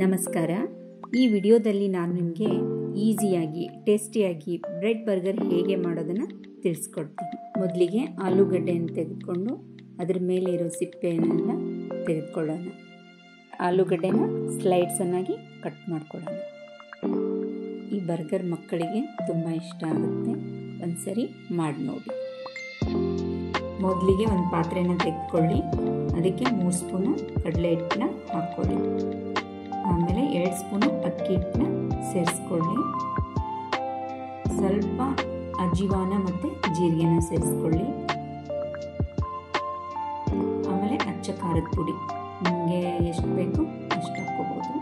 ನಮಸ್ಕಾರ. ಈ ವಿಡಿಯೋದಲ್ಲಿ ನಾನು ನಿಮಗೆ ಈಸಿಯಾಗಿ ಟೇಸ್ಟಿಯಾಗಿ ಬ್ರೆಡ್ ಬರ್ಗರ್ ಹೇಗೆ ಮಾಡೋದನ್ನು ತಿಳಿಸ್ಕೊಡ್ತೀನಿ. ಮೊದಲಿಗೆ ಆಲೂಗಡ್ಡೆಯನ್ನು ತೆಗೆದುಕೊಂಡು ಅದರ ಮೇಲೆ ಇರೋ ಸಿಪ್ಪೆಯನ್ನೆಲ್ಲ ತೆಗೆದುಕೊಳ್ಳೋಣ. ಆಲೂಗಡ್ಡೆನ ಸ್ಲೈಡ್ಸನ್ನಾಗಿ ಕಟ್ ಮಾಡ್ಕೊಳ್ಳೋಣ. ಈ ಬರ್ಗರ್ ಮಕ್ಕಳಿಗೆ ತುಂಬ ಇಷ್ಟ ಆಗುತ್ತೆ. ಒಂದ್ಸರಿ ಮಾಡಿ ನೋಡಿ. ಮೊದಲಿಗೆ ಒಂದು ಪಾತ್ರೆನ ತೆಗೆದುಕೊಳ್ಳಿ. ಅದಕ್ಕೆ 3 ಸ್ಪೂನು ಕಡಲೆ ಹಿಟ್ಟನ್ನ ಹಾಕ್ಕೊಳ್ಳಿ. ಆಮೇಲೆ 2 ಸ್ಪೂನು ಅಕ್ಕಿ ಹಿಟ್ಟನ್ನ ಸೇರಿಸ್ಕೊಳ್ಳಿ. ಸ್ವಲ್ಪ ಅಜಿವಾನ ಮತ್ತು ಜೀರಿಗೆನ ಸೇರಿಸ್ಕೊಳ್ಳಿ. ಆಮೇಲೆ ಅಚ್ಚ ಖಾರದ ಪುಡಿ ನಿಮಗೆ ಎಷ್ಟು ಬೇಕು ಅಷ್ಟು ಹಾಕ್ಕೋಬೋದು.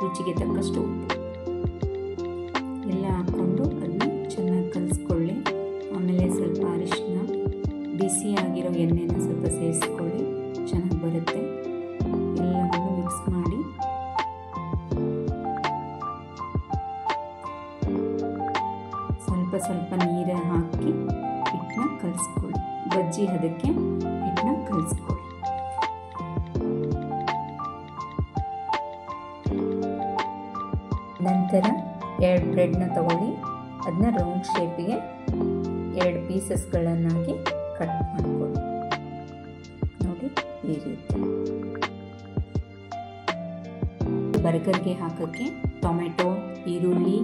ರುಚಿಗೆ ತಕ್ಕಷ್ಟು ಉಪ್ಪು ಎಲ್ಲ ಹಾಕ್ಕೊಂಡು ಅದನ್ನ ಚೆನ್ನಾಗಿ ಕಲಿಸ್ಕೊಳ್ಳಿ. ಆಮೇಲೆ ಸ್ವಲ್ಪ ಅರಿಶಿನ, ಬಿಸಿ ಆಗಿರೋ ಎಣ್ಣೆನ ಸ್ವಲ್ಪ ಸೇರಿಸ್ಕೊಳ್ಳಿ, ಚೆನ್ನಾಗಿ ಬರುತ್ತೆ. ಎಲ್ಲವನ್ನು ಮಿಕ್ಸ್ ಮಾಡಿ ಸ್ವಲ್ಪ ನೀರು ಹಾಕಿ ಹಿಟ್ಟನ್ನ ಕಲಿಸ್ಕೊಳ್ಳಿ. ಬಜ್ಜಿ ಅದಕ್ಕೆ ಹಿಟ್ಟನ್ನ ಕಲಿಸ್ಕೊಳ್ಳಿ. ನಂತರ 2 ಬ್ರೆಡ್ನ ತಗೊಳ್ಳಿ. ಅದನ್ನ ರೌಂಡ್ ಶೇಪಿಗೆ 2 ಪೀಸಸ್ಗಳನ್ನಾಗಿ ಕಟ್ ಮಾಡ್ಕೊಳ್ಳಿ. ನೋಡಿ ಈ ರೀತಿ. ಬರ್ಗರ್ಗೆ ಹಾಕೋಕ್ಕೆ ಟೊಮೆಟೊ, ಈರುಳ್ಳಿ,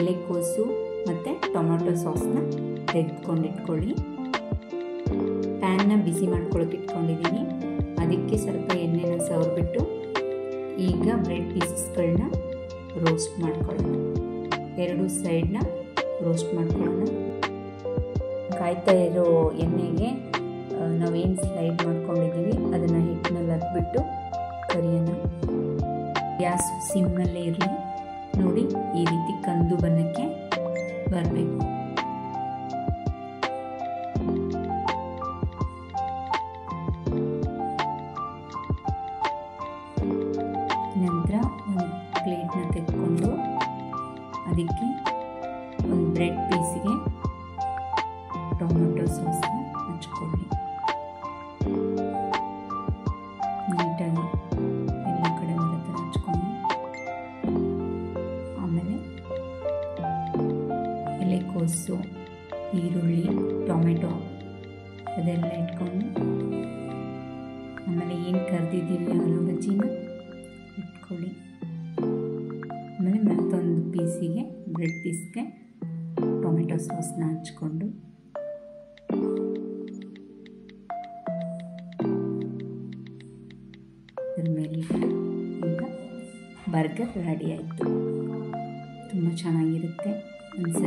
ಎಲೆಕೋಸು ಮತ್ತು ಟೊಮೆಟೊ ಸಾಸ್ನ ತೆಗೆದುಕೊಂಡಿಟ್ಕೊಳ್ಳಿ. ಪ್ಯಾನ್ನ ಬಿಸಿ ಮಾಡ್ಕೊಳ್ಳೋಕೆ ಇಟ್ಕೊಂಡಿದ್ದೀನಿ. ಅದಕ್ಕೆ ಸ್ವಲ್ಪ ಎಣ್ಣೆನ ಸವರ್ಬಿಟ್ಟು ಈಗ ಬ್ರೆಡ್ ಪೀಸಸ್ಗಳನ್ನ ರೋಸ್ಟ್ ಮಾಡ್ಕೊಳ್ಳೋಣ. 2 ಸೈಡ್ನ ರೋಸ್ಟ್ ಮಾಡ್ಕೊಳ್ಳೋಣ. ಕಾಯ್ತಾ ಇರೋ ಎಣ್ಣೆಗೆ ನಾವೇನು ಸ್ಲೈಡ್ ಮಾಡ್ಕೊಂಡಿದ್ದೀವಿ ಅದನ್ನು ಹಿಟ್ಟಿನಲ್ಲಿ ಹತ್ಬಿಟ್ಟು ಕರಿಯೋಣ. ಗ್ಯಾಸ್ ಸಿಮ್ನಲ್ಲೇ ಇರಲಿ. ನೋಡಿ ಈ ರೀತಿ ಕಂದು ಬಣ್ಣಕ್ಕೆ ಬರಬೇಕು. ನಂತರ ಒಂದು ಪ್ಲೇಟ್ನ ತೆಗೆದುಕೊಂಡು ಅದಕ್ಕೆ ಒಂದು ಬ್ರೆಡ್ ಪೀಸಿಗೆ ಟೊಮೆಟೊ ಸಾಸ್ನ ಹಚ್ಕೊಳ್ಳಿ. ನೀಟಾಗಿ ಎಲ್ಲ ಕಡೆ ಬರೋ ಥರ ಹಚ್ಕೊಂಡು ಆಮೇಲೆ ಎಲೆಕೋಸು, ಈರುಳ್ಳಿ, ಟೊಮೆಟೊ ಅದೆಲ್ಲ ಇಟ್ಕೊಂಡು ಆಮೇಲೆ ಏನು ಕರೆದಿದ್ದೀವಿ ಆಲೂ ಬಜ್ಜಿನ ಇಟ್ಕೊಳ್ಳಿ. ಆಮೇಲೆ ಮತ್ತೊಂದು ಪೀಸಿಗೆ ಬ್ರೆಡ್ ಪೀಸ್ಗೆ ಟೊಮೆಟೊ ಸಾಸ್ನ ಹಚ್ಕೊಂಡು ಅದ್ರ ಮೇಲೆ ಈಗ ಬರ್ಗರ್ ರೆಡಿ ಆಯಿತು. ತುಂಬ ಚೆನ್ನಾಗಿರುತ್ತೆ. ಒಂದ್ಸರಿ